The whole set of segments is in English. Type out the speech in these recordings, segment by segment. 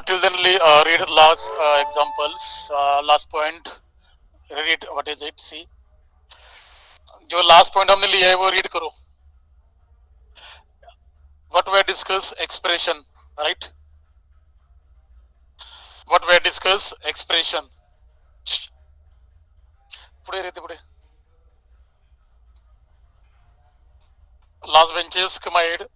Till then, read last examples. Last point. Read it. What is it? See. जो last point हमने लिया है वो रीड करो. What were discussed expression, right? What were discussed expression. पुढे रहते पुढे. Last benches come ahead.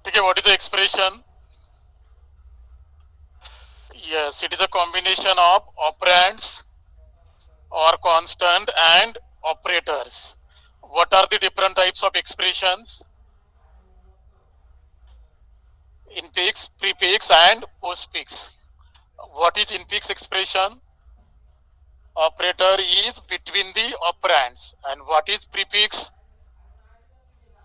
ठीक है. What is the expression? Yes, it is a combination of operands or constant and operators. What are the different types of expressions? Infix, prefix and postfix. What is infix expression? Operator is between the operands. And what is prefix?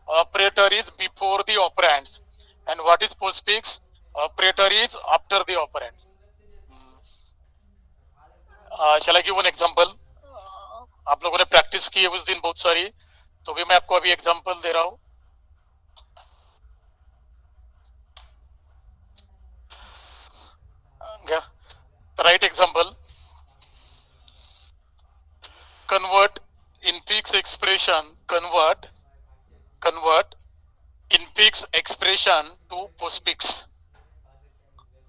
Operator is before the operands. And what is postfix? Operator is after the operand. Shall I give one example? आप लोगों ने practice की है उस दिन बहुत सारी, तो भी मैं आपको अभी एग्जांपल दे रहा हूं. Right example. Convert infix expression. Convert infix expression to postfix.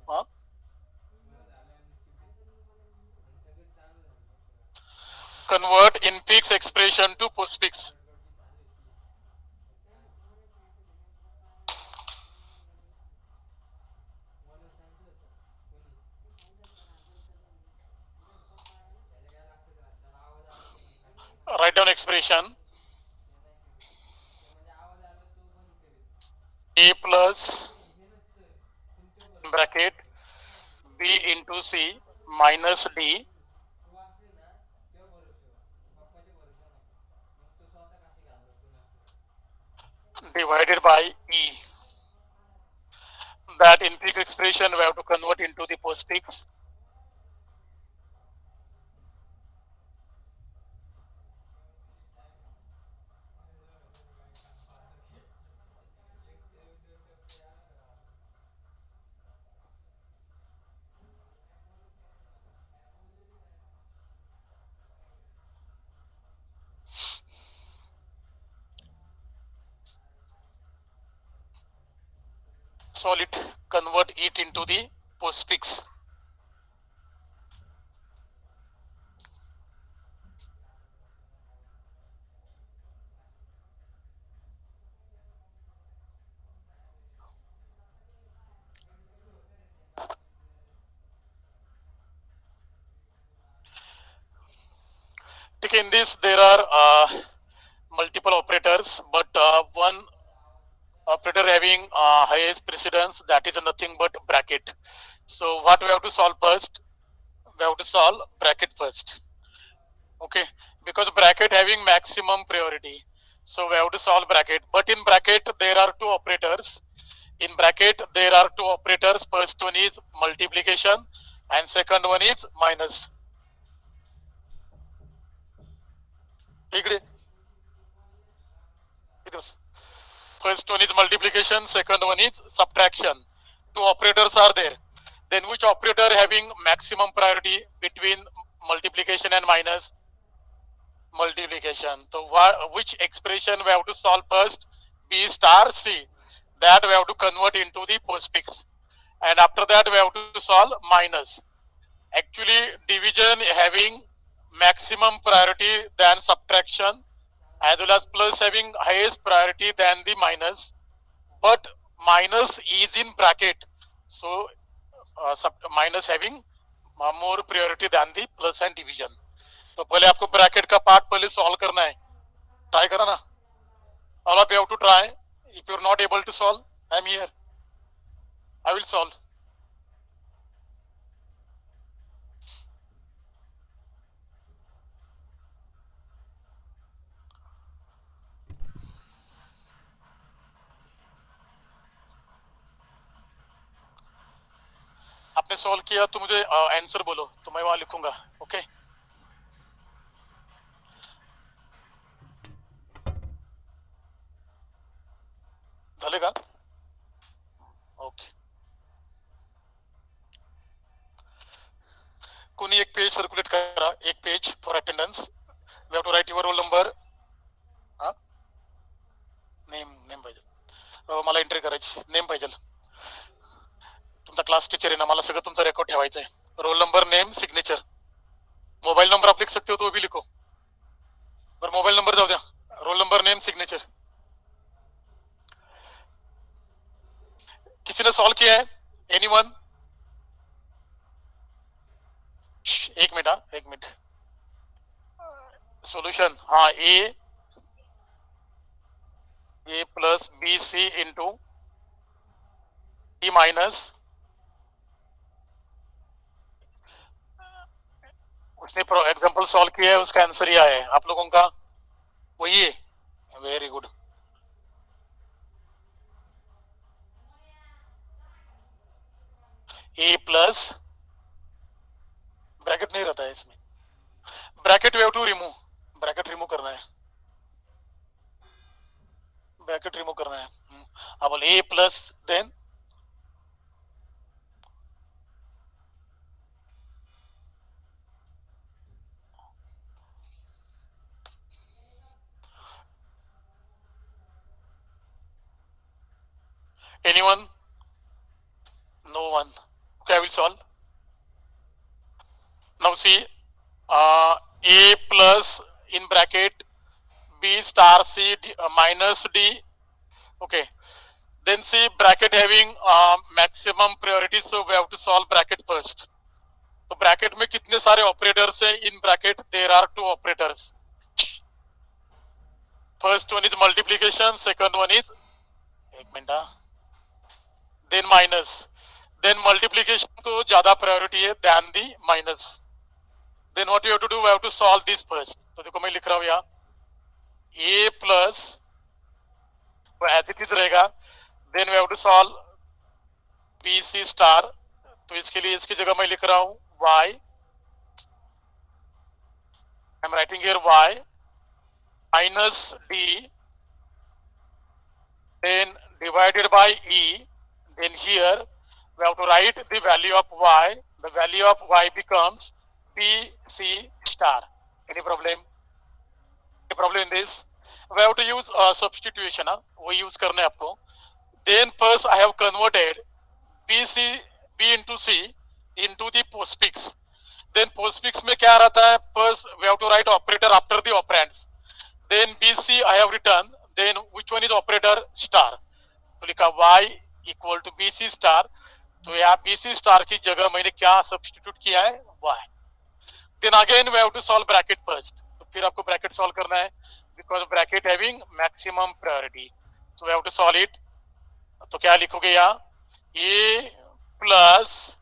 Huh? Convert infix expression to postfix. Write down expression. A plus bracket B into C minus D divided by E. That infix expression we have to convert into the postfix. Solve it, convert it into the postfix. In this there are multiple operators, but one operator having highest precedence, that is nothing but bracket. So what we have to solve first? We have to solve bracket first. Okay, because bracket having maximum priority, so we have to solve bracket. But in bracket there are two operators. In bracket there are two operators. First one is multiplication and second one is minus. First one is multiplication, second one is subtraction. Two operators are there. Then which operator having maximum priority between multiplication and minus? Multiplication. So which expression we have to solve first? B star C. That we have to convert into the postfix. And after that we have to solve minus. Actually division having maximum priority than subtraction, as well as plus having highest priority than the minus, but minus is in bracket, so minus having more priority than the plus and division. तो पहले आपको bracket का part पहले solve करना है. Try करा ना. All of you have to try. If you are not able to solve, I am here, I will solve. आपने सॉल्व किया तो मुझे आंसर बोलो, तो मैं वहां लिखूंगा. ओके चलेगा? ओके. कोणी एक पेज सर्क्युलेट करा, एक page for attendance. We have to write your roll number. हा, नेम पाहिजे. मला एंट्री करायची, नेम पाहिजे. तुमचा क्लास टीचर आहे ना, मला सगळं तुमचा रेकॉर्ड ठेवायचा आहे. Roll number, name, signature. Mobile number आप लिख सकते हो तो वो भी लिखो, पर मोबाइल नंबर जाओ. Roll number, name, signature. किसी ने सॉल्व किया है? एनीवन? एक मिनट. हाँ, एक मिनट. सॉल्यूशन, हाँ, ए plus B C into E minus, उसने एग्जाम्पल सॉल्व किया है, उसका आंसर ये आया है. आप लोगों का वही है. Very good. A plus, bracket नहीं रहता है इसमें. Bracket we have to remove. Bracket remove करना है. ब्रैकेट रिमूव करना है. अब बोल A plus then anyone? No one. Okay, I will solve. Now see, a plus in bracket b star c minus d. Okay. Then see bracket having maximum priority, so we have to solve bracket first. तो bracket में कितने सारे operators हैं? In bracket there are 2 operators. First one is multiplication, second one is, एक मिनट, then minus. Then multiplication को ज्यादा priority है than the minus. Then what you have to do, we have to solve this first. तो देखो मैं लिख रहा हूं यहाँ ए प्लस, तो एज इट इज रहेगा. Then we have to solve B C star. तो इसके लिए इसकी जगह मैं लिख रहा हूं y. I am writing here y minus d, then divided by e. Then here we have to write the value of y. The value of y becomes b c star. Any problem? Any problem in this? We have to use substitution. वो use करना है आपको. Then first I have converted b into c into the postfix. Then postfix में क्या रहता है? First we have to write operator after the operands. Then bc I have written. Then which one is operator? Star. तो लिखा y equal to bc star. तो यहाँ bc star की जगह मैंने क्या सब्स्टिट्यूट किया है? y. Then again we have to solve bracket first. तो फिर आपको bracket solve करना है because bracket having maximum priority. So we have to solve it. तो क्या लिखोगे यहाँ? a plus,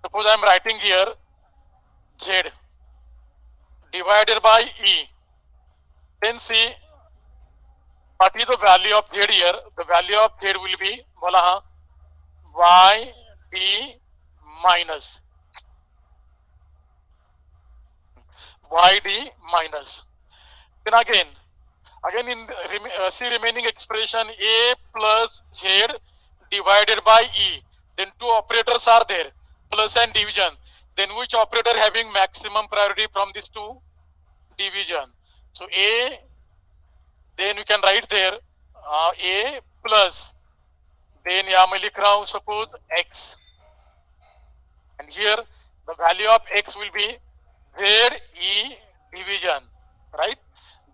suppose I am writing here z divided by e. Then see what is the value of z here. The value of z will be, बोला हाँ, y d minus then again in see remaining expression a plus z divided by e. Then 2 operators are there, plus and division. Then which operator having maximum priority from these 2? Division. So a, then we can write there a plus, then यहाँ मैं लिख रहा हूँ suppose x, and here the value of x will be z division, right?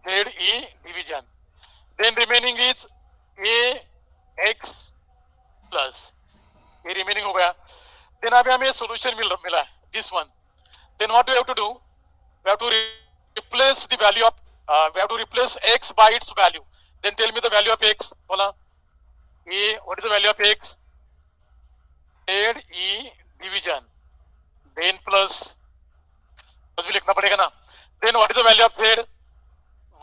z division. Then remaining is a x plus, ये remaining हो गया. Then अभी हमें solution मिला है, this one. Then what we have to do? We have to replace the value of we have to replace x by its value. Then tell me the value of x. बोला a, what is the value of x? z division. Then plus भी लिखना पड़ेगा ना. Then what is the value of z?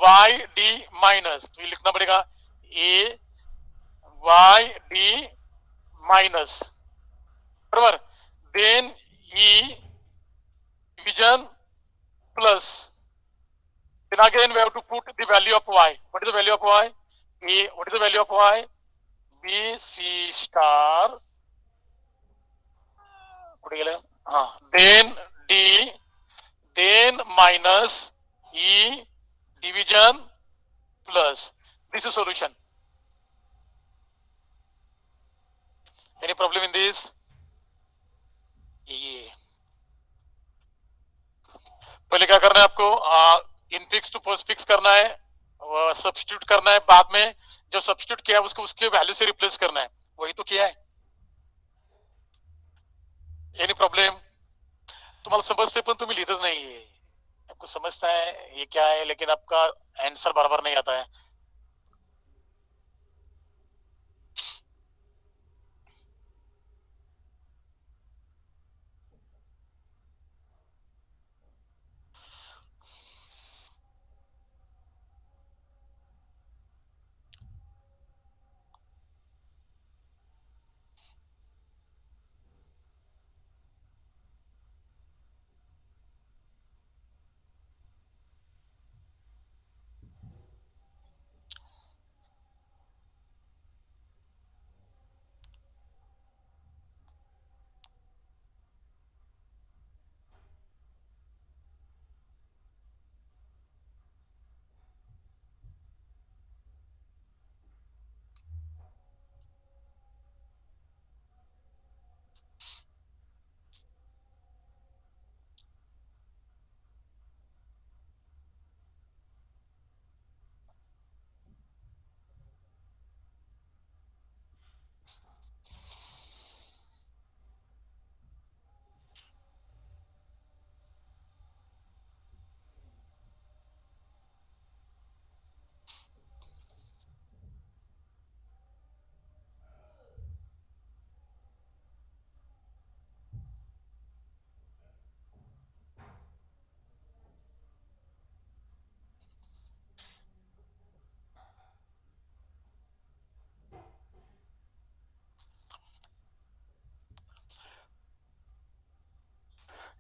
y d minus. तो ये लिखना पड़ेगा a y d minus, बराबर. Then e division plus. Then again we have to put the value of y. What is the value of y? A, what is the value of Y? B C star. Then D, then minus E division plus. This is solution. Any problem in this? ये पहले क्या करना है आपको? Infix to postfix करना है, substitute करना है, बाद में जो सब्स्टिट्यूट किया है उसको उसके वैल्यू से रिप्लेस करना है, वही तो किया है. Any problem? तुम्हाला समजते पण तुम्ही लिहितच नाहीये. आपको समझता है ये क्या है, लेकिन आपका आंसर बराबर नहीं आता है.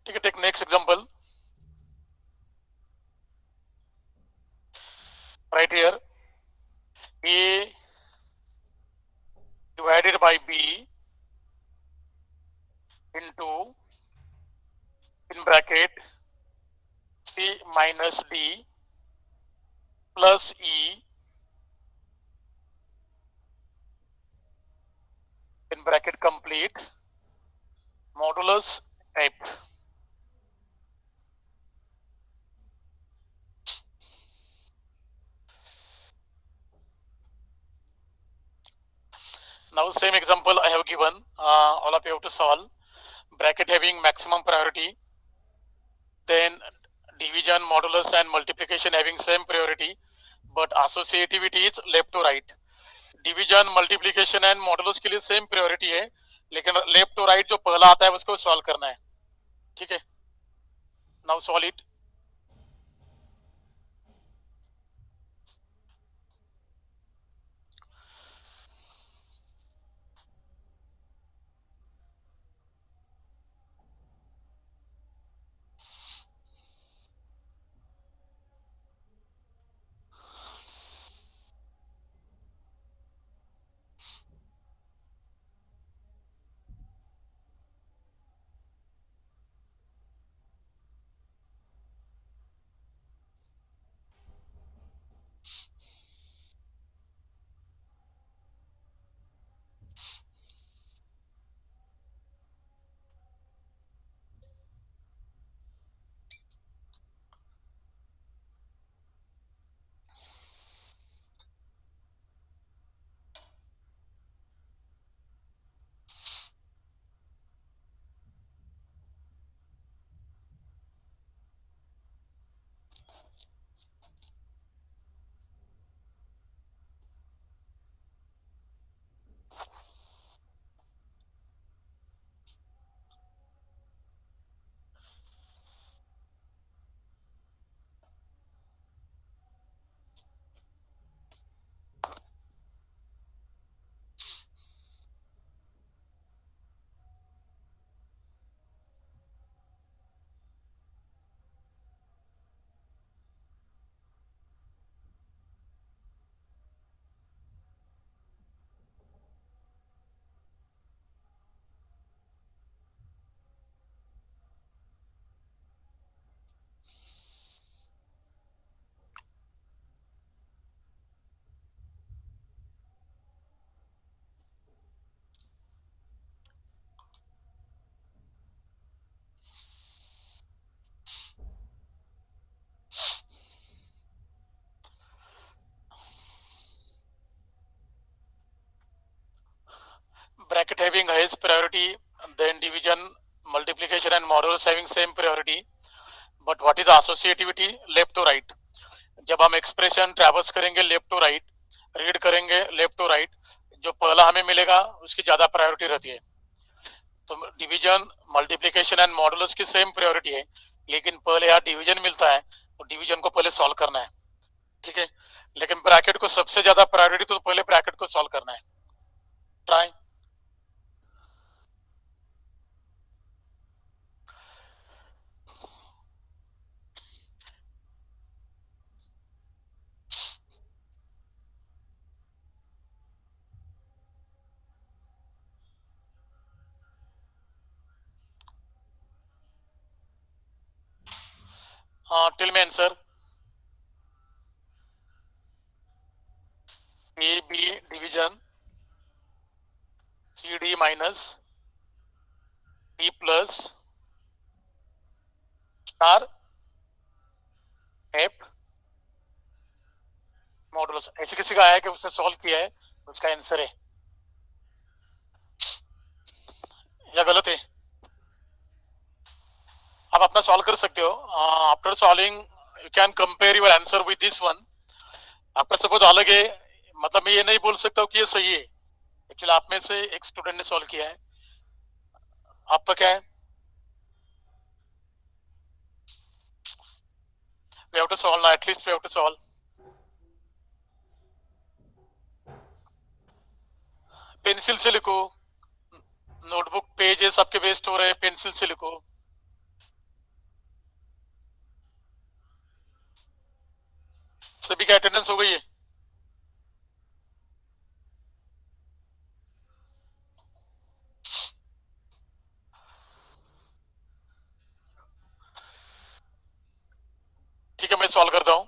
ठीक है, take next example. Right here A divided by B into, in bracket, C minus D plus E in bracket complete modulus F. Now same example I have given, all of you have to solve. Bracket having maximum priority, then division, modulus and multiplication having same priority, but associativity is left to right. Division, multiplication and modulus के लिए same priority है, लेकिन left to right जो पहला आता है उसको solve करना है. ठीक है, now solve it. bracket having highest priority, then division, multiplication and modulus having same priority. But what is associativity? Left to right. जब हम एक्सप्रेशन ट्रैवर्स करेंगे लेफ्ट टू राइट, रीड करेंगे लेफ्ट टू राइट, जो पहला हमें मिलेगा उसकी ज्यादा प्रायोरिटी रहती है. तो डिवीजन, मल्टीप्लिकेशन एंड मॉडुलस की सेम प्रायोरिटी है, लेकिन पहले यहाँ डिवीजन मिलता है तो डिवीजन को पहले सॉल्व करना है. ठीक है, लेकिन ब्रैकेट को सबसे ज्यादा प्रायोरिटी, तो पहले ब्रैकेट को सॉल्व करना है. ट्राई. टिल में answer A B division C D minus D plus star F modulus. ऐसे किसी का आया कि उसने सॉल्व किया है, उसका आंसर है या गलत है? आप अपना सॉल्व कर सकते हो. After solving you can compare your answer with this one. आपका सपोज अलग है, मतलब मैं ये नहीं बोल सकता हूँ कि ये सही है. एक्चुअली आप में से एक स्टूडेंट ने सॉल्व किया है. आपका क्या है? we have to solve now, at least we have to solve. Pencil से लिखो, नोटबुक पेजेस आपके वेस्ट हो रहे हैं, पेंसिल से लिखो. सभी का अटेंडेंस हो गई है? ठीक है, मैं सॉल्व करता हूं.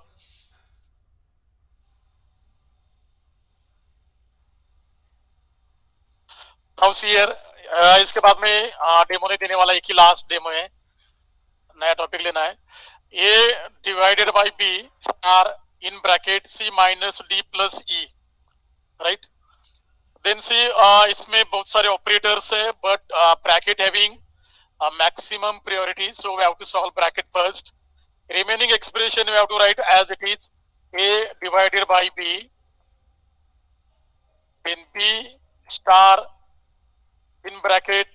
हियर इसके बाद में डेमो नहीं देने वाला, एक ही लास्ट डेमो है, नया टॉपिक लेना है. A divided by B star in bracket C minus D plus E, right. Then see इसमें बहुत सारे ऑपरेटर्स है, but bracket having maximum priority, so we have to solve bracket first. Remaining expression we have to write as it is, a divided by b, then b star in bracket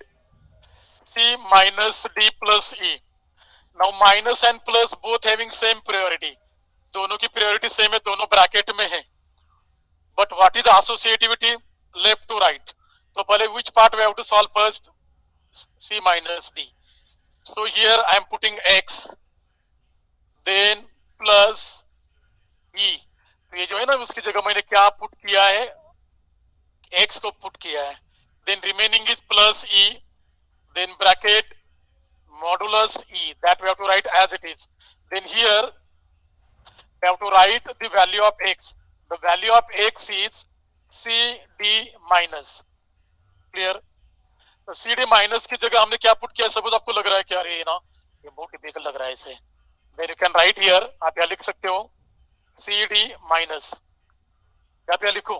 c minus d plus e. Now minus and plus both having same priority, दोनों की priority same है, दोनों bracket में है. But what is associativity? Left to right. तो पहले which part we have to solve first? c minus d. So here I am putting x, then plus e. तो ये जो है ना, उसकी जगह मैंने क्या पुट किया है? x को पुट किया है. Then remaining is plus e, then bracket modulus e, that we have to write as it is. Then here we have to write the value of x. The value of x is c d minus. Clear? तो सी D minus की जगह हमने क्या put किया? Suppose आपको लग रहा है कि अरे ना ये बहुत टिपिकल लग रहा है इसे, then you can write here, आप यहाँ लिख सकते हो सी डी माइनस, आप यहाँ लिखो,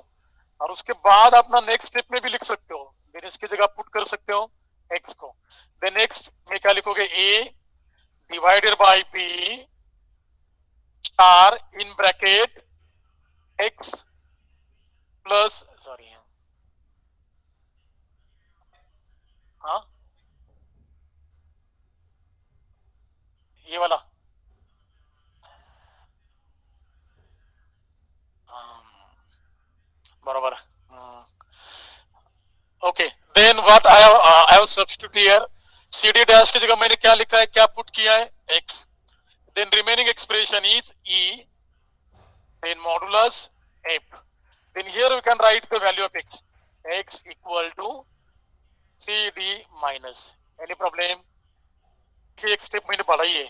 और उसके बाद अपना नेक्स्ट स्टेप में भी लिख सकते हो. देन इसकी जगह पुट कर सकते हो एक्स को. देन नेक्स्ट में क्या लिखोगे? A divided by B star in bracket X plus, sorry हाँ ये वाला बराबर. Okay, then what I have substitute here, C D dash की जगह मैंने क्या लिखा है, क्या पुट किया है? X. Then remaining expression is E, then modulus F. Then here we can write the value of X, X equal to C D minus. Any problem? एक स्टेप मैंने बढ़ाई है.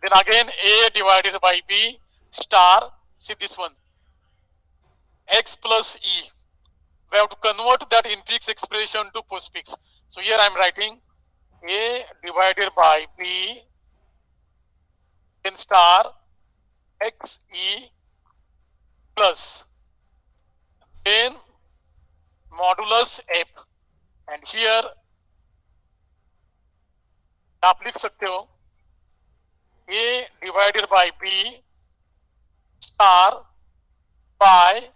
Then again a divided by b star, see this one, x plus e. We have to convert that infix expression to postfix. So here I am writing a divided by b then star x e plus then modulus f. And here आप लिख सकते हो A divided by B star by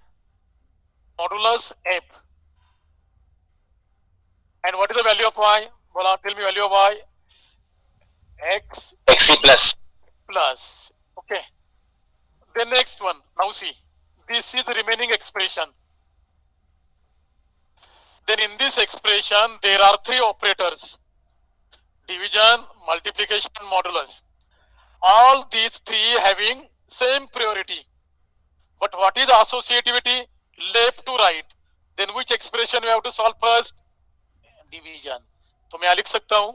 modulus F. And what is the value of y? Bola, tell me value of y. X XC plus. plus. Okay. The next one. Now see. This is the remaining expression. Then in this expression, there are three operators. Division, multiplication, modulus. All these three having same priority. But what is associativity? Left to right. Then which expression we have to solve first? Division. तो मैं लिख सकता हूं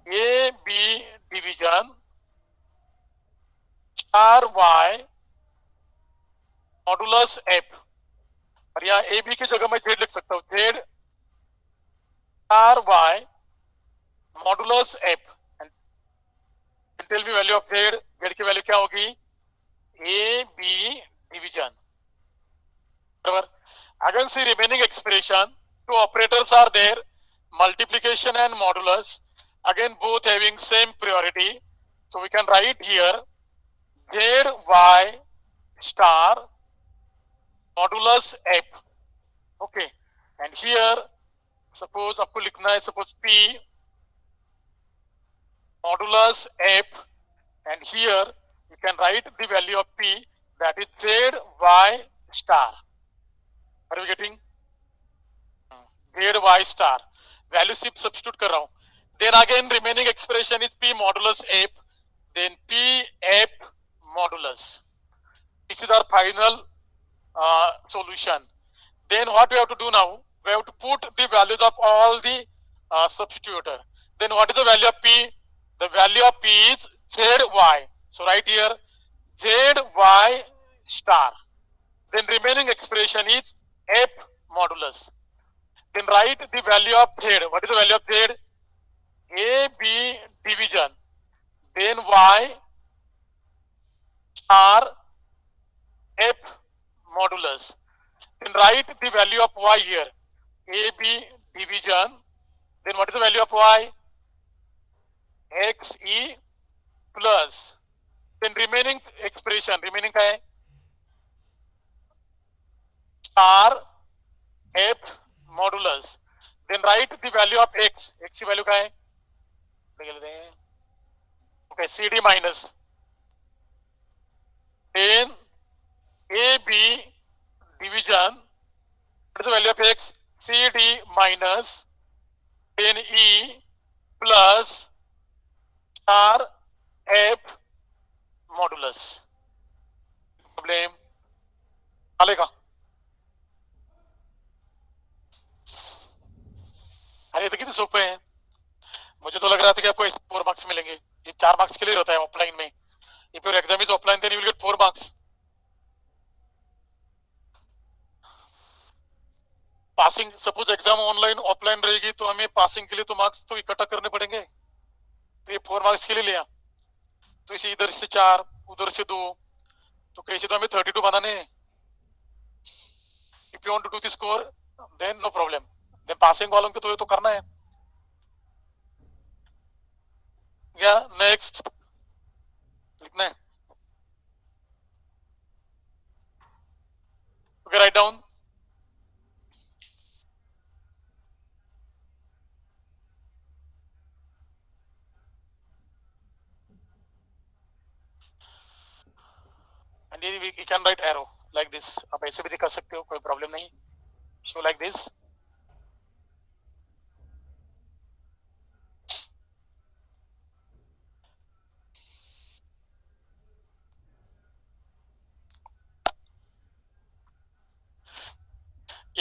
A B division star Y modulus F, और यहाँ A B की जगह मैं जेड लिख सकता हूं, Z star Y modulus F. And tell me value of Z. Z की वैल्यू क्या होगी? A B division. बराबर. Again C remaining expression. Two operators are there, multiplication and modulus. Again, both having same priority. So we can write here zy star modulus f. Okay. And here, suppose आपको लिखना है suppose p modulus f. And here you can write the value of p, that is zy star. Are you getting? y star value सिर्फ substitute कर रहा हूं. Then again remaining expression is p modulus f, then p f modulus. This is our final solution. Then what we have to do now? We have to put the values of all the substitutor. Then what is the value of p? The value of p is zy. So right here zy star. Then remaining expression is f modulus. Then write the value of z. What is the value of z? A B division. Then y star f modulus. Then write the value of y here. A B division. Then what is the value of y? X E plus. Then remaining expression. Remaining क्या है? Star f modulus. Then write the value of x. X की value क्या है? Okay, CD minus. Then AB division. What is the value of x? CD minus. Then E plus star f modulus. Problem. आलेगा. अरे तो कितने सोपे हैं. मुझे तो लग रहा था कि आपको 4 मार्क्स मिलेंगे. ये 4 मार्क्स के लिए होता है ऑफलाइन में. If your exam is offline, then you will get 4 marks. Passing, suppose exam online offline रहेगी तो हमें पासिंग के लिए तो मार्क्स तो इकट्ठा करने पड़ेंगे. तो ये 4 मार्क्स के लिए लिया, तो इसे इधर से 4 उधर से 2, तो कैसे तो हमें 32 बनाने हैं. If you want to do this score then no problem. Then passing वालों को तो ये तो करना है. या नेक्स्ट लिखना है. Okay, write down. And you can right arrow like this. आप ऐसे भी कर सकते हो, कोई प्रॉब्लम नहीं. Show like this.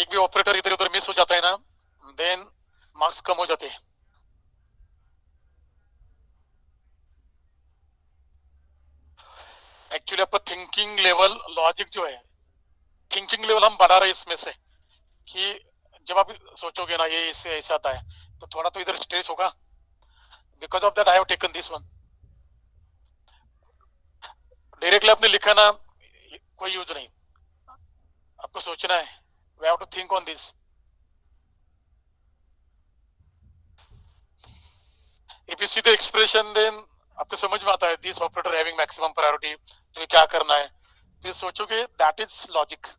एक भी ऑपरेटर इधर उधर मिस हो जाता है ना, देन मार्क्स कम हो जाते हैं. एक्चुअली आपका थिंकिंग लेवल, लॉजिक जो है, थिंकिंग लेवल हम बढ़ा रहे हैं इसमें से, कि जब आप सोचोगे ना ये इससे ऐसा आता है, तो थोड़ा तो इधर स्ट्रेस होगा. Because of that I have taken this one. Directly आपने लिखा ना, कोई यूज नहीं. आपको सोचना है. We have to think on this. If you see the expression, then आपको समझ में आता है this operator having maximum priority, तो क्या करना है, फिर सोचोगे that is logic.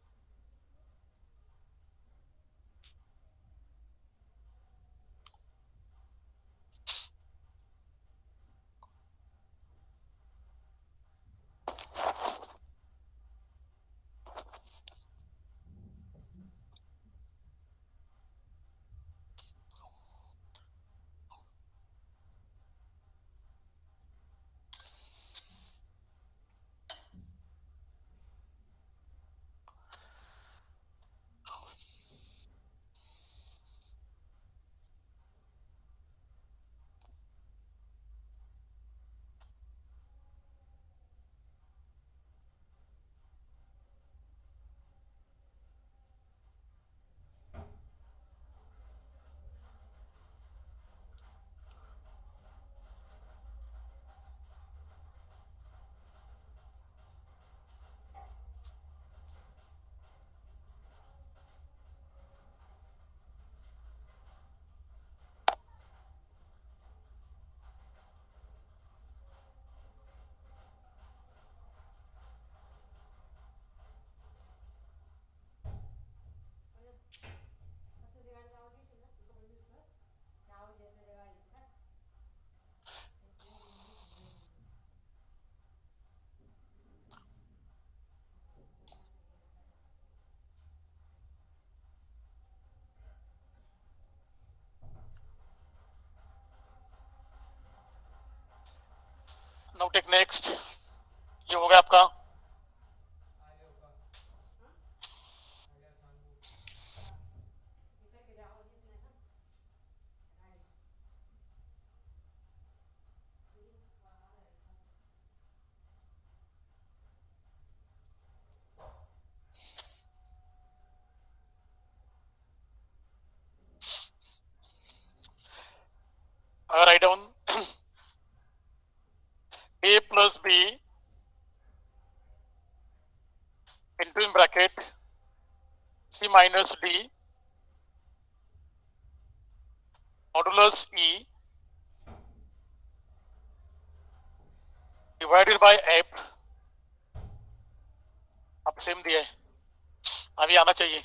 Now take next. ये हो गया आपका. Write down A plus B into in bracket C minus D modulus E divided by F. अब सेम दिया है, अभी आना चाहिए.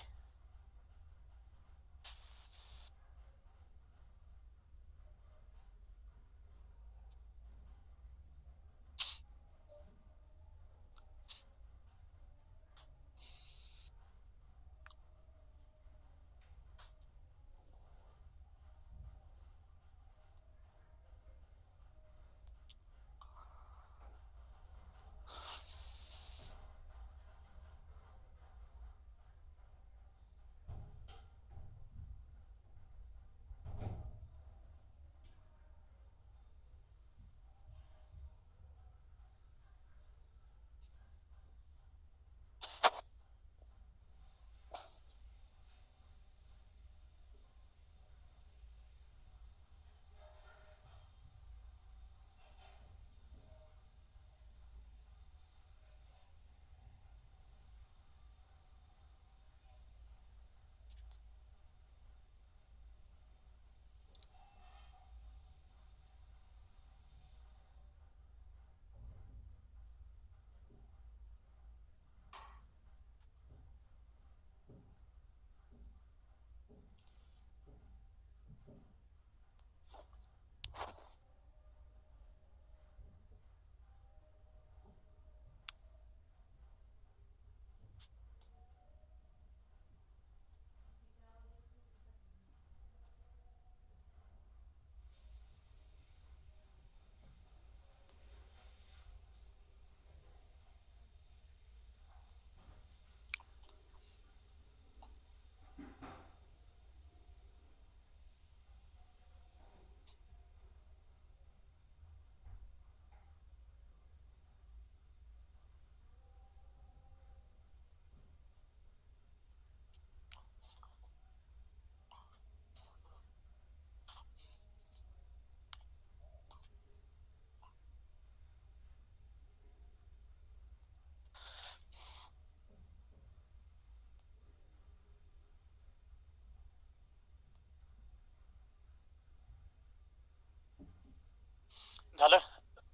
झालं.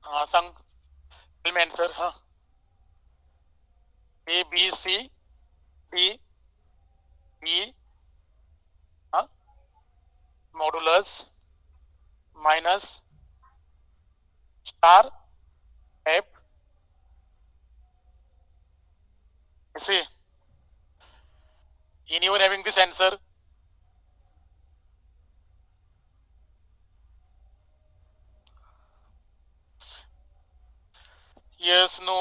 हा सांग. Tell me answer. हा A B C D E हा modulus minus star F. See, anyone having this answer? Yes, no.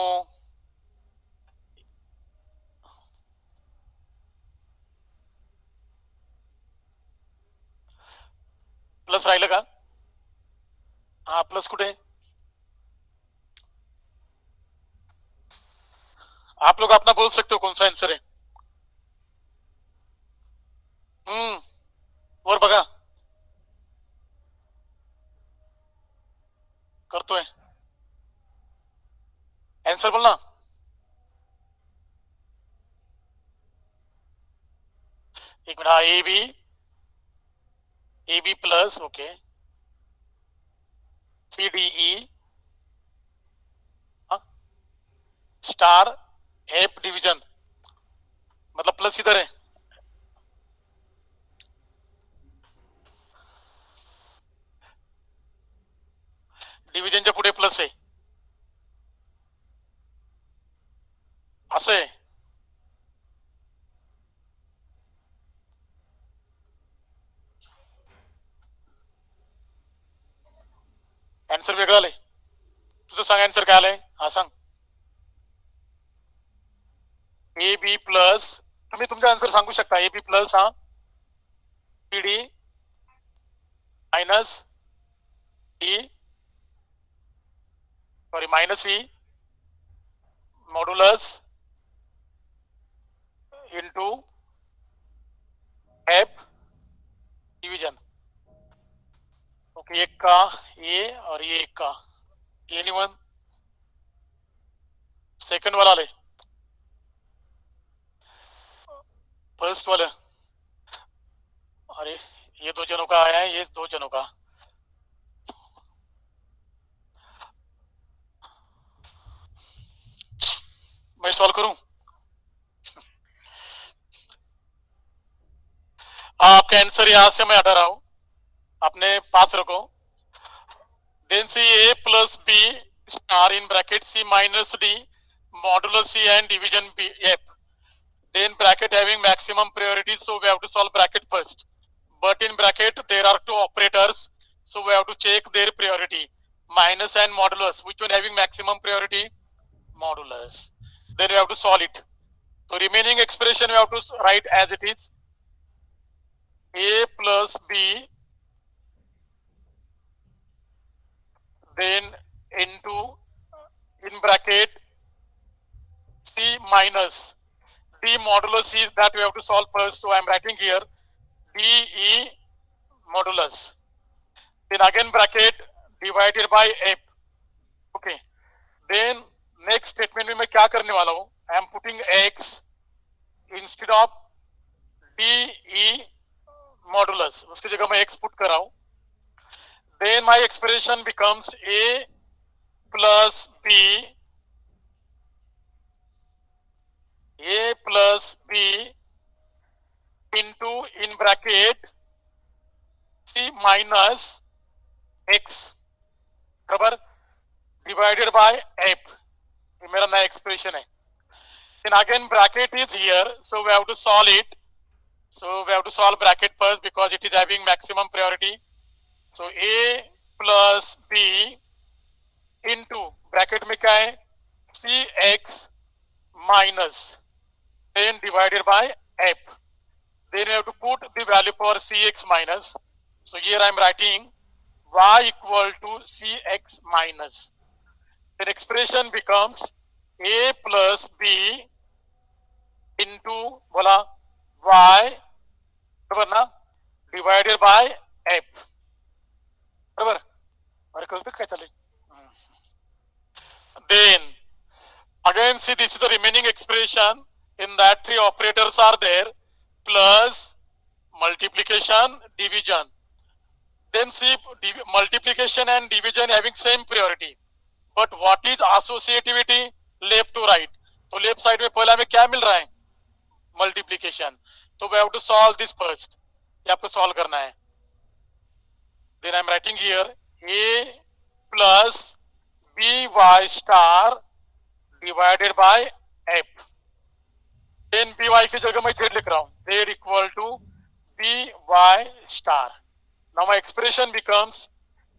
Plus राहिलं का? हा प्लस कुठे? आप लोग अपना बोल सकते हो कौन सा आंसर है. वर बघा. करतोय. आंसर बोल ना. एक मिनट. हा A B plus okay C D E star F division मतलब प्लस इधर है. डिव्हिजनच्या पुढे प्लस आहे असं आहे. आन्सर वेगळं आलंय. तुझं सांग आन्सर काय आलंय. हा सांग. A B plus. तुम्ही तुमचा आन्सर सांगू शकता. ए बी प्लस हा C D minus E sorry minus E modulus into F division. Okay एक का ये और ये एक का. एनीवन सेकंड वाला ले. फर्स्ट वाला. अरे ये 2 जनों का आया है. ये 2 जनों का. मैं सॉल्व करूं. आपका आंसर यहां से मैं हटा रहा हूं. अपने पास रखो. Then C A plus B star in bracket C minus D modulus C and division B F. Then bracket having maximum priority, so we have to solve bracket first. But in bracket there are 2 operators, so we have to check their priority. Minus and modulus. Which one having maximum priority? Modulus. Then we have to solve it. So remaining expression we have to write as it is. A plus B then into in bracket C minus D modulus is that we have to solve first. So I am writing here DE modulus. Then again bracket divided by F. Okay. Then next statement में मैं क्या करने वाला हूँ. I am putting X instead of DE modulus. उसकी जगह मैं X put कर रहा हूँ. Then my expression becomes A plus B. A plus B into in bracket C minus X बराबर divided by F. ये मेरा नया expression है. Then again bracket is here, so we have to solve it. So we have to solve bracket first because it is having maximum priority. So A plus B into bracket में क्या है CX minus then divided by F. Then you have to put the value for Cx minus. So here I am writing y equal to Cx minus. Then expression becomes A plus B into बोला y बराबर ना divided by F बराबर. अरे कल तक क्या चले. Then again see this is the remaining expression. In that 3 operators are there plus multiplication division. Then see multiplication and division having same priority. But what is associativity? Left to right. तो left side में पहले हमें क्या मिल रहा है? Multiplication. तो we have to solve this first. ये आपको सॉल्व करना है. Then I'm writing here a plus by star divided by f. Then by की जगह मैं z लिख रहा हूँ. Z equal to by star. Now my expression becomes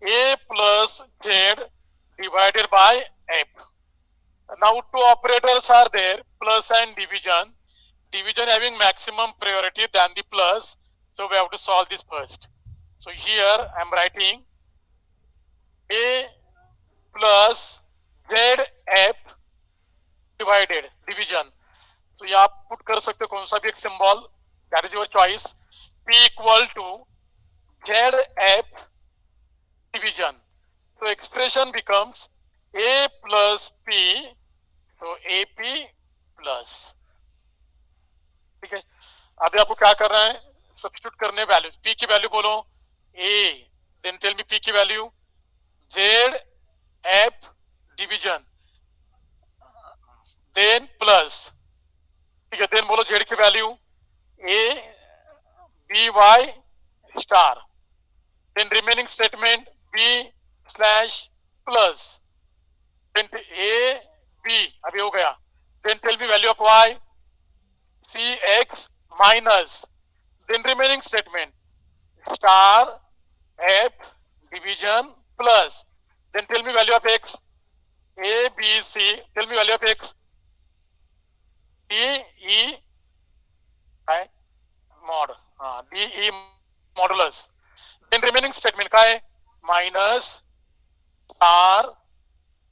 a plus z divided by f. Now two operators are there, plus and division. Division having maximum priority than the plus, so we have to solve this first. So here I am writing a plus zf divided division. So यहाँ आप put कर सकते हो कौन सा भी एक symbol, that is your choice. p equal to zf division. So expression becomes a plus p, so ap plus. ठीक है. अभी आपको क्या करना है? सब्स्टिट्यूट करने वैल्यूज. p की वैल्यू बोलो a, then tell me p की value z f division, then plus. ठीक है. देन बोलो z की value a by star, then remaining statement b slash plus, then a b. अभी हो गया. Then tell me value of y cx minus, then remaining statement star f division plus, then tell me value of x a b c. Tell me value of x d e I mod d e modulus. Then remaining statement का है minus star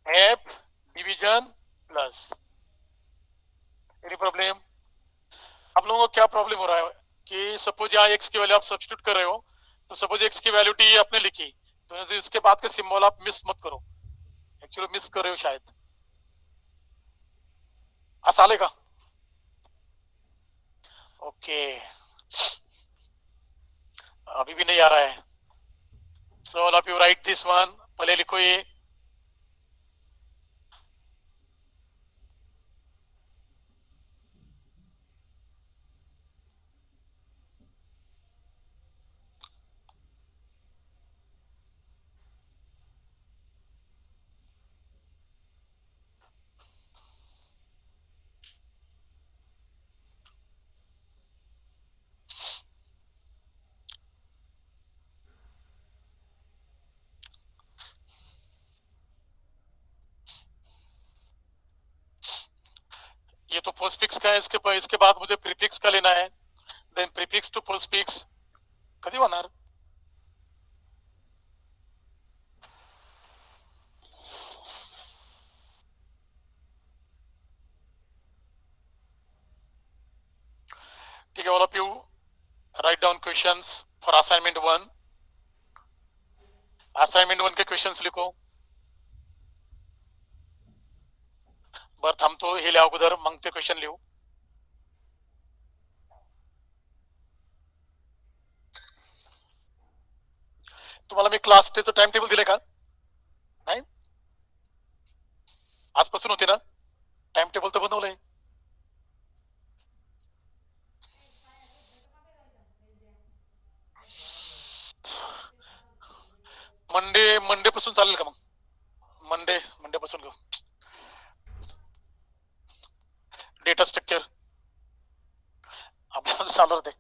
f division plus. Any problem? आप लोगों को क्या problem हो रहा है कि सपोज यहाँ x की वैल्यू आप सब्स्टिट्यूट कर रहे हो, तो सपोज x की वैल्यू t आपने लिखी, तो इसके बाद के सिंबल आप मिस मत करो. एक्चुअली मिस कर रहे हो शायद. आसालेगा. ओके. अभी भी नहीं आ रहा है. So all of you right this one. पहले लिखो ये. ये तो पोस्टफिक्स का है. इसके बाद मुझे प्रीफिक्स का लेना है. देन प्रीफिक्स टू पोस्टफिक्स कधी होणार? ठीक है. All of you write down questions for assignment 1. Assignment 1 के क्वेश्चंस लिखो. बर थांबतो हे लिहा अगोदर, मग ते क्वेश्चन लिहू. तुम्हाला मी क्लास टेचं टाइम टेबल दिले का? नाही. आजपासून होते ना. टाइम टेबल तर बनवलंय. मंडे पासून चालेल का? मग मंडे पासून घेऊ. डेटा स्ट्रक्चर आपल्याला चालू होते.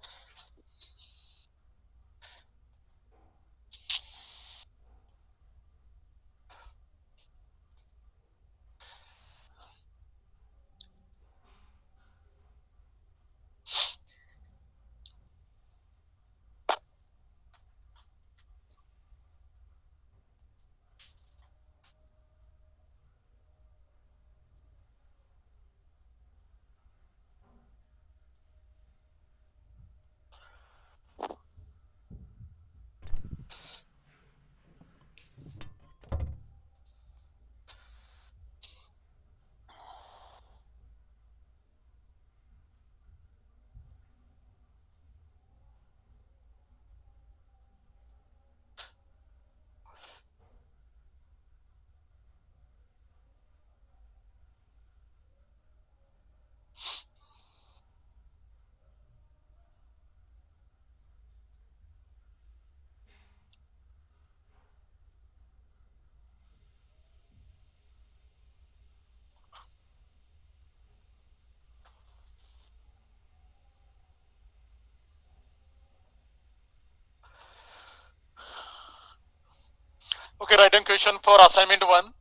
Okay, write down question for assignment 1.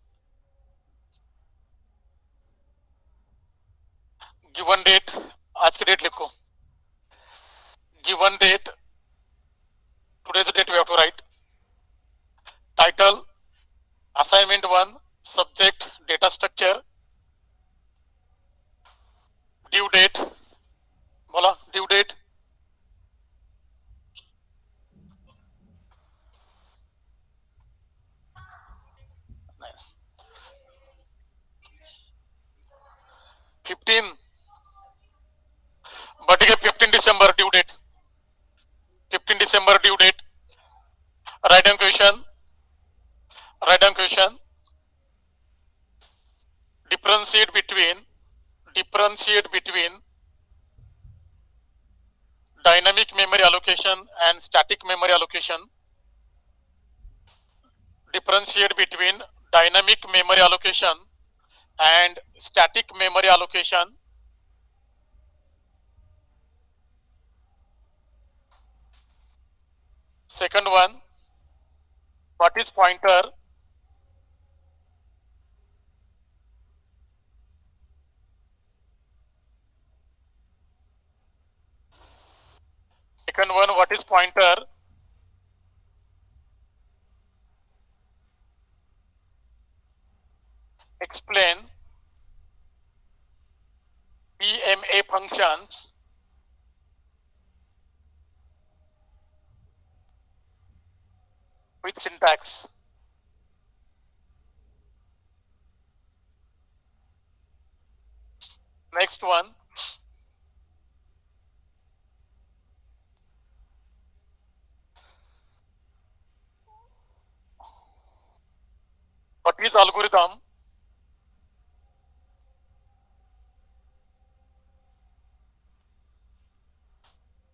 Given date, आज की डेट लिखो. Given date, today's date we have to write. Title, assignment 1, subject, data structure. Due date, बोला due date. Fifteen, but 15 December due date. 15 December due date. Write down question. Write down question. Differentiate between dynamic memory allocation and static memory allocation. Differentiate between dynamic memory allocation and static memory allocation. Second one, what is pointer? Second one, what is pointer? Explain PMA functions with syntax. Next one, what is algorithm?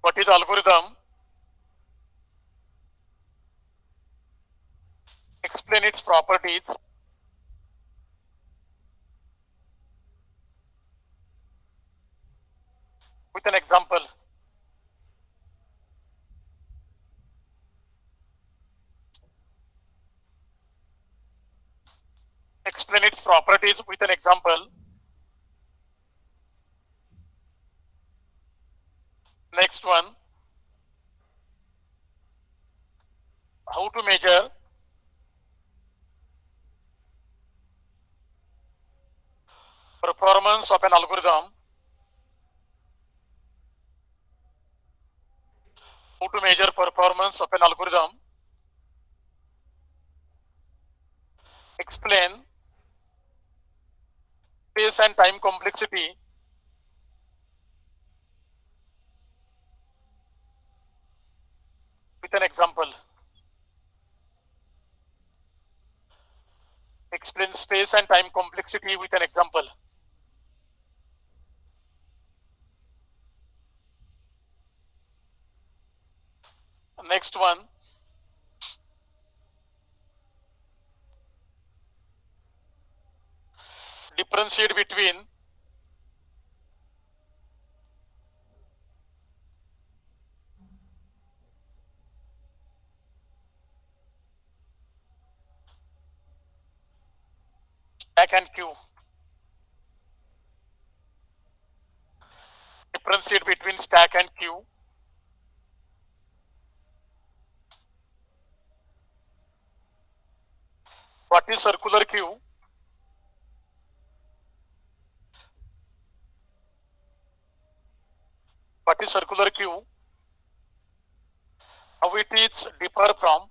What is algorithm? Explain its properties. With an example. Explain its properties with an example. Next one, how to measure performance of an algorithm. How to measure performance of an algorithm. Explain space and time complexity with an example. Explain space and time complexity with an example. Next one, differentiate between stack and queue. Differentiate between stack and queue. What is circular queue? What is circular queue? How it is differ from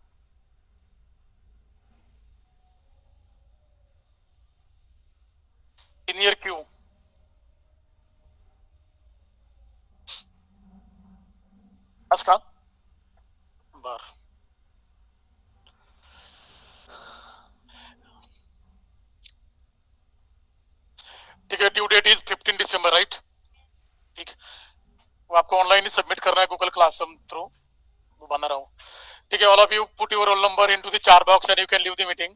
linear queue? Ask का bar. ठीक है, due date is 15 December, right? ठीक, वो आपको online ही submit करना है Google classroom through, वो बना रहा हूँ. ठीक है, all of you put your roll number into the चार box and you can leave the meeting.